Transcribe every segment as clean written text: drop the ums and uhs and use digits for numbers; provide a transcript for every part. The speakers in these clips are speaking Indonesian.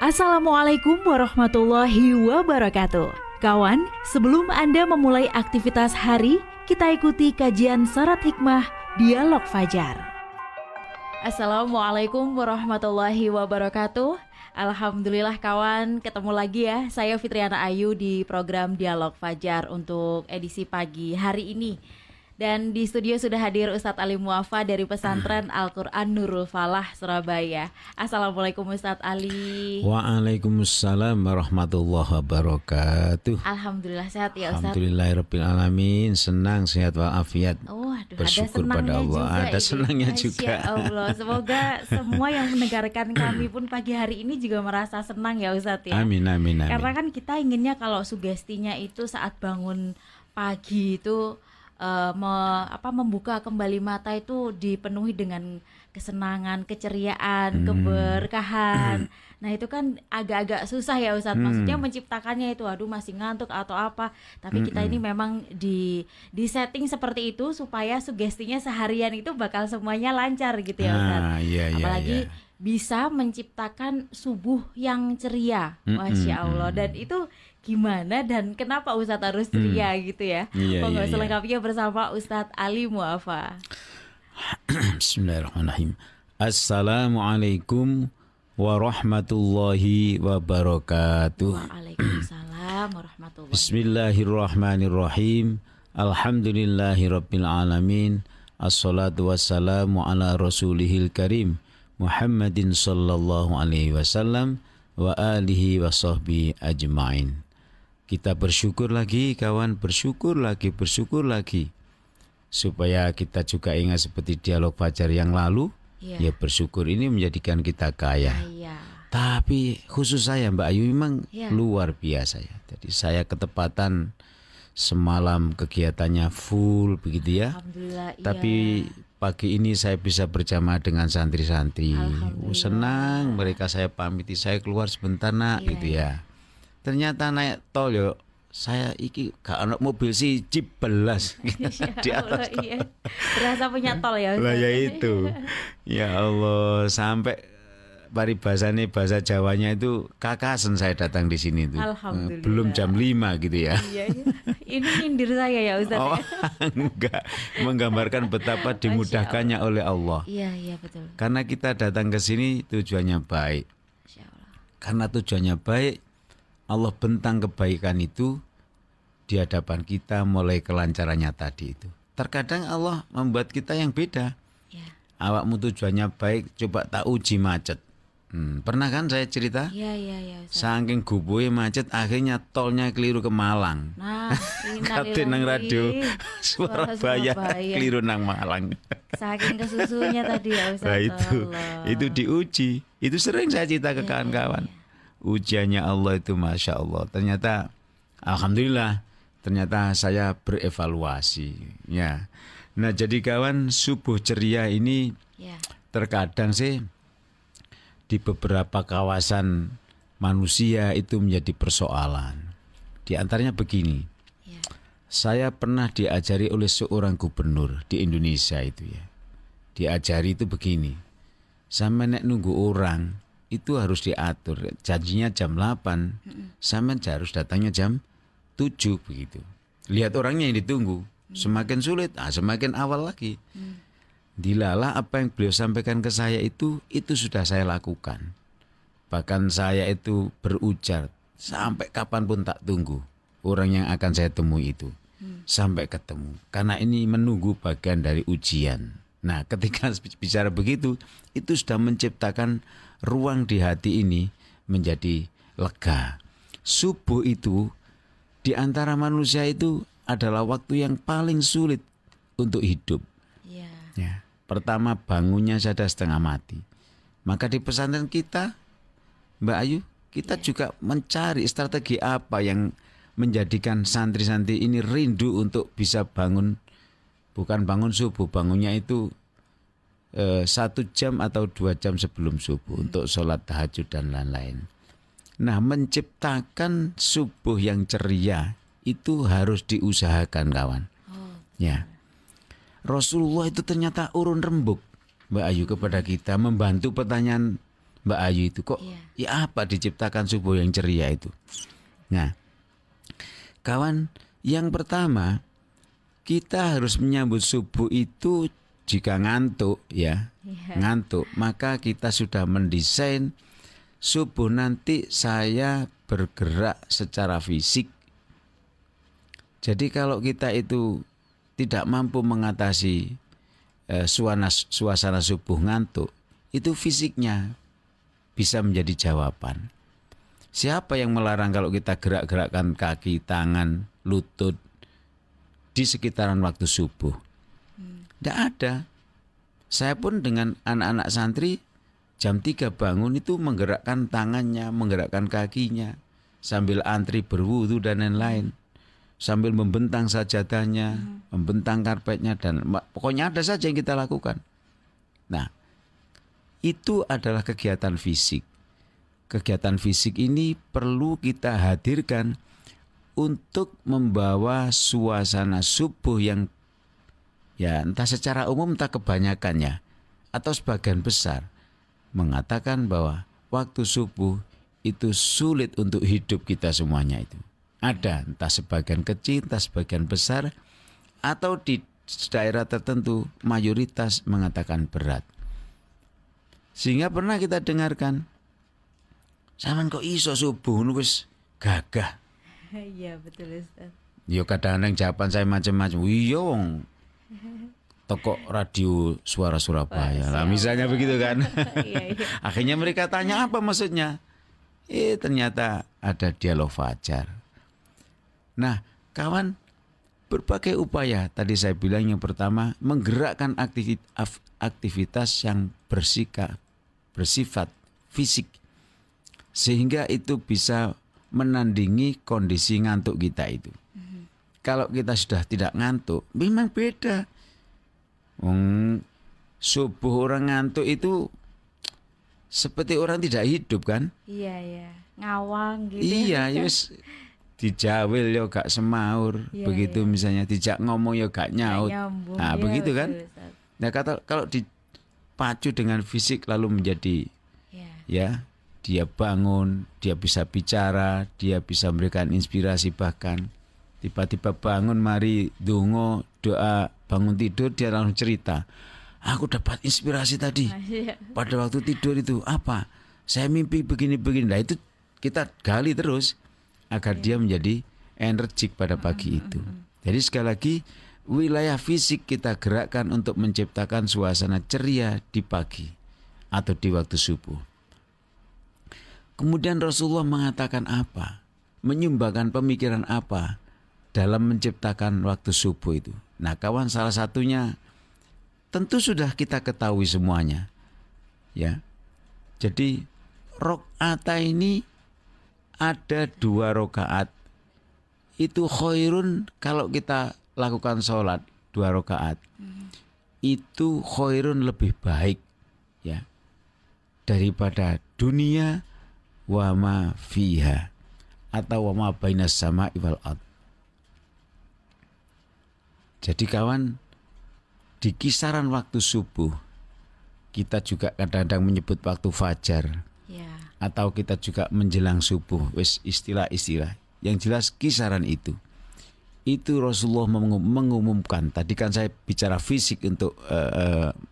Assalamualaikum warahmatullahi wabarakatuh. Kawan, sebelum Anda memulai aktivitas hari, kita ikuti kajian syarat hikmah Dialog Fajar. Assalamualaikum warahmatullahi wabarakatuh. Alhamdulillah kawan, ketemu lagi ya. Saya Fitriana Ayu di program Dialog Fajar untuk edisi pagi hari ini. Dan di studio sudah hadir Ustadz Ali Muafa dari Pesantren Al-Quran Nurul Falah, Surabaya. Assalamualaikum Ustadz Ali. Waalaikumsalam warahmatullahi wabarakatuh. Alhamdulillah sehat ya Ustadz. Alhamdulillahirrabbilalamin. Senang, sehat walafiat. Bersyukur pada Allah. Ada senangnya Masya juga. Allah. Semoga semua yang mendengarkan kami pun pagi hari ini juga merasa senang ya Ustadz ya. Amin. Karena kan kita inginnya kalau sugestinya itu saat bangun pagi itu membuka kembali mata itu dipenuhi dengan kesenangan, keceriaan, keberkahan. Nah itu kan agak-agak susah ya Ustadz. Maksudnya menciptakannya itu, aduh masih ngantuk atau apa. Tapi kita ini memang di setting seperti itu supaya sugestinya seharian itu bakal semuanya lancar gitu ya Ustadz. Apalagi bisa menciptakan subuh yang ceria, Masya Allah. Dan itu gimana dan kenapa Ustadz harus ceria gitu ya? Monggo selengkapnya bersama Ustadz Ali Muafa. Bismillahirrahmanirrahim. Assalamualaikum warahmatullahi wabarakatuh. Waalaikumsalam warahmatullahi wabarakatuh. Bismillahirrahmanirrahim. Alhamdulillahirabbil alamin. Assalatu wassalamu ala rasulihil karim Muhammadin sallallahu alaihi wasallam wa alihi wa sahbihi ajma'in. Kita bersyukur lagi kawan, bersyukur lagi supaya kita juga ingat seperti dialog fajar yang lalu. Ya bersyukur ini menjadikan kita kaya. Tapi khusus saya Mbak Ayu memang luar biasa ya. Jadi saya ketepatan semalam kegiatannya full begitu ya. Alhamdulillah. Tapi pagi ini saya bisa berjamaah dengan santri-santri. Senang mereka, saya pamiti, saya keluar sebentar nak gitu ya. Ternyata naik tol yo, saya iki gak ono mobil sih Jeep belas di atas tol. Berasa punya tol ya. Lah ya itu. Ya Allah, sampai paribasane bahasa Jawanya itu kakasen saya datang di sini tuh. Alhamdulillah. Belum jam 5 gitu ya. Ini nyindir saya ya Ustaz. Enggak, menggambarkan betapa dimudahkannya oleh Allah. Iya betul. Karena kita datang ke sini tujuannya baik. Karena tujuannya baik, Allah bentang kebaikan itu di hadapan kita mulai kelancarannya tadi itu. Terkadang Allah membuat kita yang beda. Awakmu tujuannya baik, coba tak uji macet. Pernah kan saya cerita? Iya. Saking guboe macet, akhirnya tolnya keliru ke Malang. Nah, kate nang radio Surabaya keliru nang Malang. Saking kesusunya tadi ya Ustaz. Nah, itu diuji. Itu sering saya cerita ke kawan-kawan. Ujiannya Allah itu Masya Allah. Ternyata alhamdulillah, ternyata saya berevaluasi ya. Nah jadi kawan, subuh ceria ini terkadang sih di beberapa kawasan manusia itu menjadi persoalan. Di antaranya begini, saya pernah diajari oleh seorang gubernur di Indonesia itu ya. Diajari itu begini, sampai nek nunggu orang itu harus diatur. Janjinya jam 8, sampai harus datangnya jam 7 begitu. Lihat orangnya yang ditunggu, semakin sulit, semakin awal lagi. Dilalah apa yang beliau sampaikan ke saya itu sudah saya lakukan. Bahkan saya itu berujar, sampai kapanpun tak tunggu orang yang akan saya temui itu. Sampai ketemu. Karena ini menunggu bagian dari ujian. Nah ketika bicara begitu, itu sudah menciptakan ruang di hati ini menjadi lega. Subuh itu di antara manusia itu adalah waktu yang paling sulit untuk hidup. Ya. Pertama bangunnya sudah setengah mati. Maka di pesantren kita, Mbak Ayu, kita juga mencari strategi apa yang menjadikan santri-santri ini rindu untuk bisa bangun, bukan bangun subuh, bangunnya itu 1 jam atau 2 jam sebelum subuh untuk sholat tahajud dan lain-lain. Nah menciptakan subuh yang ceria itu harus diusahakan kawan. Ya, Rasulullah itu ternyata urun rembuk Mbak Ayu kepada kita, membantu pertanyaan Mbak Ayu itu kok ya apa diciptakan subuh yang ceria itu. Nah, kawan, yang pertama kita harus menyambut subuh itu jika ngantuk ya, ngantuk, maka kita sudah mendesain subuh nanti saya bergerak secara fisik. Jadi kalau kita itu tidak mampu mengatasi suasana subuh ngantuk, itu fisiknya bisa menjadi jawaban. Siapa yang melarang kalau kita gerak-gerakkan kaki, tangan, lutut di sekitaran waktu subuh? Tidak ada. Saya pun dengan anak-anak santri jam 3 bangun itu menggerakkan tangannya, menggerakkan kakinya, sambil antri berwudu dan lain-lain. Sambil membentang sajadahnya, membentang karpetnya, dan pokoknya ada saja yang kita lakukan. Nah, itu adalah kegiatan fisik. Kegiatan fisik ini perlu kita hadirkan untuk membawa suasana subuh yang ya entah secara umum entah kebanyakannya atau sebagian besar mengatakan bahwa waktu subuh itu sulit untuk hidup kita semuanya itu. Ada entah sebagian kecil, entah sebagian besar, atau di daerah tertentu mayoritas mengatakan berat. Sehingga pernah kita dengarkan, sampean kok iso subuh wis gagah. Iya betul Ustaz. Yo kadang-kadang jawaban saya macam-macam. Iya wong toko radio Suara Surabaya lah misalnya begitu kan. Iya. Akhirnya mereka tanya apa maksudnya. Ternyata ada dialog fajar. Nah kawan, berbagai upaya tadi saya bilang yang pertama menggerakkan aktivitas yang bersifat fisik sehingga itu bisa menandingi kondisi ngantuk kita itu. Kalau kita sudah tidak ngantuk, memang beda. Subuh orang ngantuk itu seperti orang tidak hidup kan? Iya, ngawang gitu. Iya, yes. Dijawil yo gak semaur, begitu misalnya dijak ngomong yo gak nyaut. Nah, begitu kan? Nah, kalau dipacu dengan fisik lalu menjadi ya, dia bangun, dia bisa bicara, dia bisa memberikan inspirasi, bahkan tiba-tiba bangun mari dongo, doa, bangun tidur dia langsung cerita. Aku dapat inspirasi tadi. Pada waktu tidur itu apa? Saya mimpi begini-begini. Nah, itu kita gali terus agar dia menjadi energik pada pagi itu. Jadi sekali lagi wilayah fisik kita gerakkan untuk menciptakan suasana ceria di pagi atau di waktu subuh. Kemudian Rasulullah mengatakan apa? Menyumbangkan pemikiran apa dalam menciptakan waktu subuh itu? Nah kawan, salah satunya tentu sudah kita ketahui semuanya. Ya. Jadi rakaat ini ada 2 rakaat. Itu khairun kalau kita lakukan sholat 2 rakaat. Itu khairun lebih baik ya daripada dunia wa ma fiha atau wa ma bainas sama'i wal ard. Jadi kawan, di kisaran waktu subuh kita juga kadang-kadang menyebut waktu fajar. Atau kita juga menjelang subuh, wis istilah-istilah. Yang jelas kisaran itu Rasulullah mengumumkan. Tadi kan saya bicara fisik untuk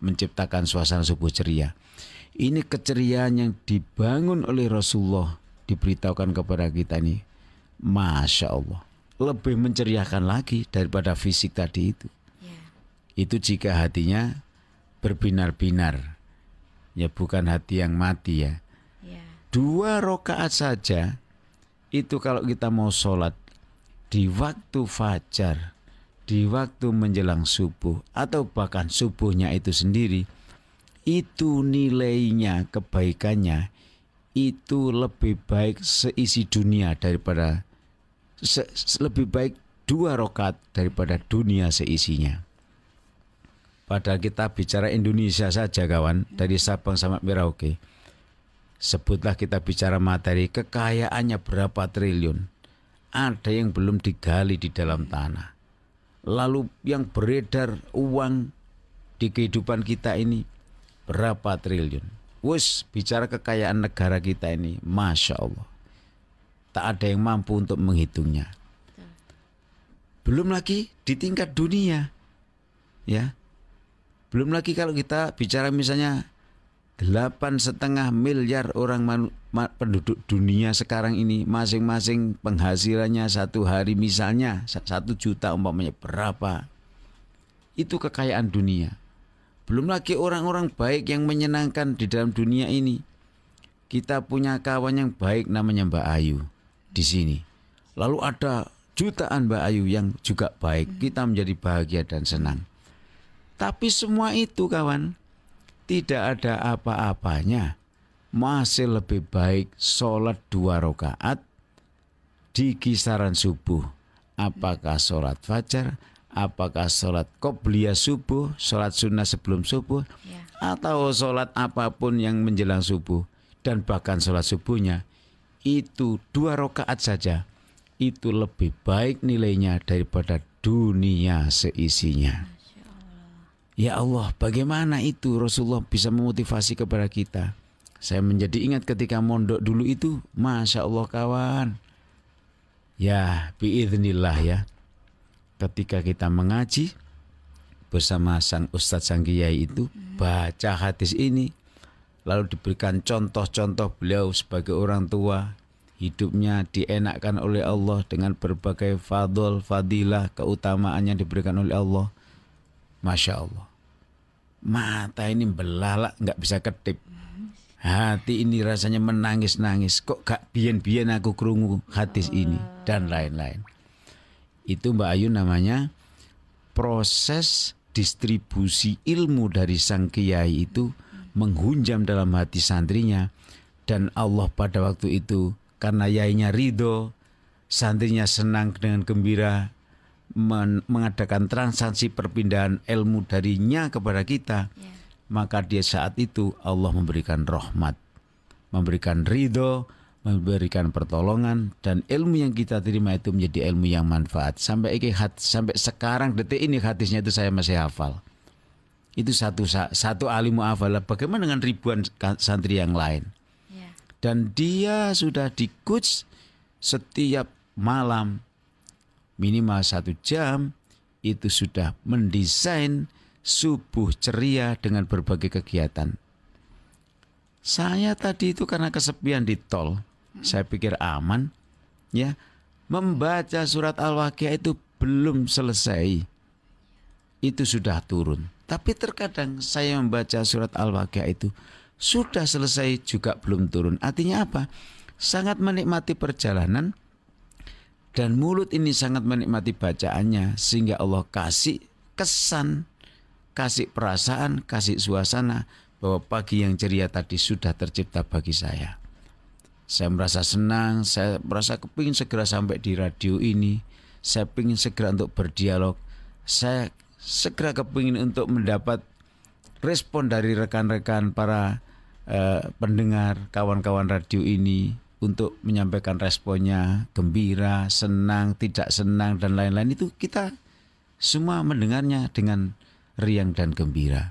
menciptakan suasana subuh ceria. Ini keceriaan yang dibangun oleh Rasulullah, diberitahukan kepada kita nih. Masya Allah, lebih menceriakan lagi daripada fisik tadi itu. Itu jika hatinya berbinar-binar, ya bukan hati yang mati ya. 2 rakaat saja itu kalau kita mau sholat di waktu fajar, di waktu menjelang subuh atau bahkan subuhnya itu sendiri, itu nilainya, kebaikannya itu lebih baik seisi dunia daripada lebih baik 2 rakaat daripada dunia seisinya. Padahal kita bicara Indonesia saja kawan, dari Sabang sampai Merauke. Sebutlah kita bicara materi, kekayaannya berapa triliun. Ada yang belum digali di dalam tanah. Lalu yang beredar uang di kehidupan kita ini berapa triliun. Wes bicara kekayaan negara kita ini, Masya Allah, tak ada yang mampu untuk menghitungnya. Belum lagi di tingkat dunia, ya. Belum lagi kalau kita bicara misalnya 8,5 miliar orang penduduk dunia sekarang ini, masing-masing penghasilannya satu hari misalnya 1 juta umpamanya, berapa? Itu kekayaan dunia. Belum lagi orang-orang baik yang menyenangkan di dalam dunia ini. Kita punya kawan yang baik namanya Mbak Ayu di sini. Lalu ada jutaan Mbak Ayu yang juga baik. Kita menjadi bahagia dan senang. Tapi semua itu kawan, tidak ada apa-apanya. Masih lebih baik sholat 2 rakaat di kisaran subuh. Apakah sholat fajar, apakah sholat qobliyah subuh, sholat sunnah sebelum subuh, atau sholat apapun yang menjelang subuh. Dan bahkan sholat subuhnya itu 2 rakaat saja. Itu lebih baik nilainya daripada dunia seisinya. Ya Allah, bagaimana itu Rasulullah bisa memotivasi kepada kita. Saya menjadi ingat ketika mondok dulu itu, Masya Allah kawan. Ya, biiznillah ya. Ketika kita mengaji bersama sang ustadz, sang kiai itu, baca hadis ini, lalu diberikan contoh-contoh beliau sebagai orang tua. Hidupnya dienakkan oleh Allah dengan berbagai fadilah, keutamaan yang diberikan oleh Allah. Masya Allah. Mata ini belalak, nggak bisa kedip. Hati ini rasanya menangis-nangis. Kok gak biyen-biyen aku krungu hadis ini, dan lain-lain. Itu Mbak Ayu namanya proses distribusi ilmu dari sang kiai itu menghunjam dalam hati santrinya. Dan Allah pada waktu itu, karena yainya ridho, santrinya senang dengan gembira mengadakan transaksi perpindahan ilmu darinya kepada kita, maka dia saat itu Allah memberikan rahmat, memberikan ridho, memberikan pertolongan, dan ilmu yang kita terima itu menjadi ilmu yang manfaat. Sampai sekarang detik ini hadisnya itu saya masih hafal. Itu satu alimu hafal. Bagaimana dengan ribuan santri yang lain? Dan dia sudah di coach setiap malam minimal 1 jam, itu sudah mendesain subuh ceria dengan berbagai kegiatan. Saya tadi itu karena kesepian di tol, saya pikir aman, ya, membaca surat Al-Waqiah itu belum selesai, itu sudah turun. Tapi terkadang saya membaca surat Al-Waqiah itu sudah selesai juga belum turun. Artinya apa? Sangat menikmati perjalanan, dan mulut ini sangat menikmati bacaannya, sehingga Allah kasih kesan, kasih perasaan, kasih suasana bahwa pagi yang ceria tadi sudah tercipta bagi saya. Saya merasa senang, saya merasa kepingin segera sampai di radio ini, saya ingin segera untuk berdialog, saya segera kepingin untuk mendapat respon dari rekan-rekan para pendengar, kawan-kawan radio ini, untuk menyampaikan responnya, gembira, senang, tidak senang, dan lain-lain. Itu kita semua mendengarnya dengan riang dan gembira.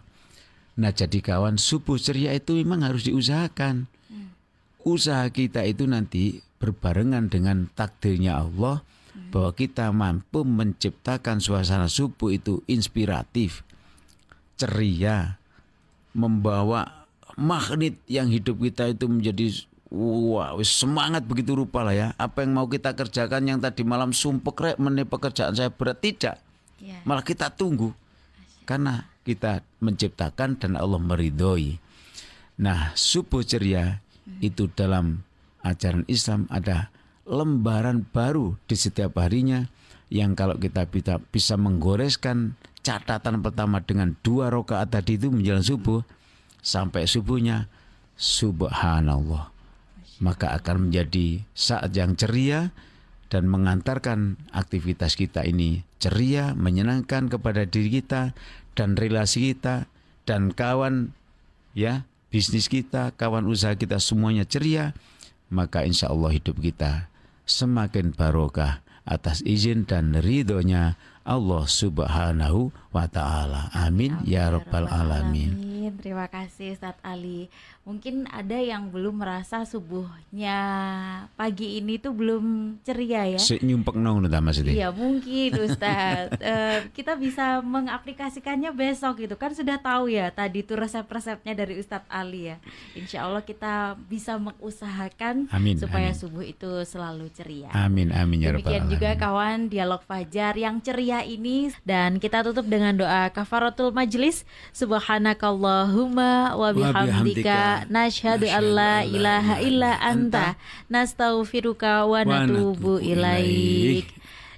Nah, jadi kawan, subuh ceria itu memang harus diusahakan. Usaha kita itu nanti berbarengan dengan takdirnya Allah, bahwa kita mampu menciptakan suasana subuh itu inspiratif, ceria, membawa magnet yang hidup kita itu menjadi semangat begitu rupa lah ya. Apa yang mau kita kerjakan yang tadi malam sumpek rek pekerjaan saya berat, tidak. Malah kita tunggu. Karena kita menciptakan dan Allah meridhoi. Nah, subuh ceria itu dalam ajaran Islam ada lembaran baru di setiap harinya, yang kalau kita bisa menggoreskan catatan pertama dengan 2 rakaat tadi itu menjelang subuh, sampai subuhnya, subhanallah, maka akan menjadi saat yang ceria dan mengantarkan aktivitas kita ini ceria, menyenangkan kepada diri kita dan relasi kita dan kawan, ya, bisnis kita, kawan usaha kita, semuanya ceria. Maka insya Allah hidup kita semakin barokah atas izin dan ridhonya Allah subhanahu wa ta'ala. Amin ya rabbal alamin. Terima kasih Ustadz Ali. Mungkin ada yang belum merasa subuhnya pagi ini tuh belum ceria ya. Nyumpek nong Mas Edi. Iya mungkin Ustadz. Kita bisa mengaplikasikannya besok gitu kan, sudah tahu ya tadi tuh resep-resepnya dari Ustadz Ali ya. Insya Allah kita bisa mengusahakan supaya subuh itu selalu ceria. Amin amin ya rabbal alamin. Demikian juga kawan Dialog Fajar yang ceria ini, dan kita tutup dengan doa kafaratul majlis. Subhanakallahumma wa bihamdika nasyhadu an la ilaha illa anta nastaghfiruka wa natubu ilaik.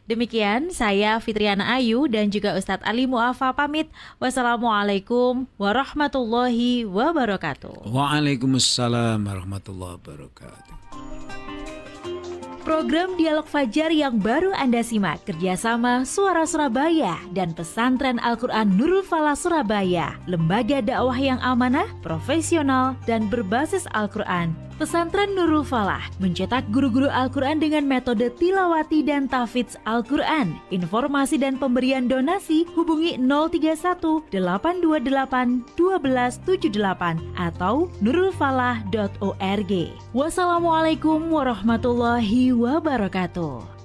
Demikian saya Fitriana Ayu dan juga Ustadz Ali Mu'affa pamit. Wassalamualaikum warahmatullahi wabarakatuh. Waalaikumsalam warahmatullahi wabarakatuh. Program Dialog Fajar yang baru Anda simak kerjasama Suara Surabaya dan Pesantren Al-Quran Nurul Falah Surabaya, lembaga dakwah yang amanah, profesional, dan berbasis Al-Quran. Pesantren Nurul Falah mencetak guru-guru Al-Quran dengan metode tilawati dan tahfidz Al-Quran. Informasi dan pemberian donasi hubungi 031 828 1278 atau nurulfalah.org. Wassalamualaikum warahmatullahi wabarakatuh.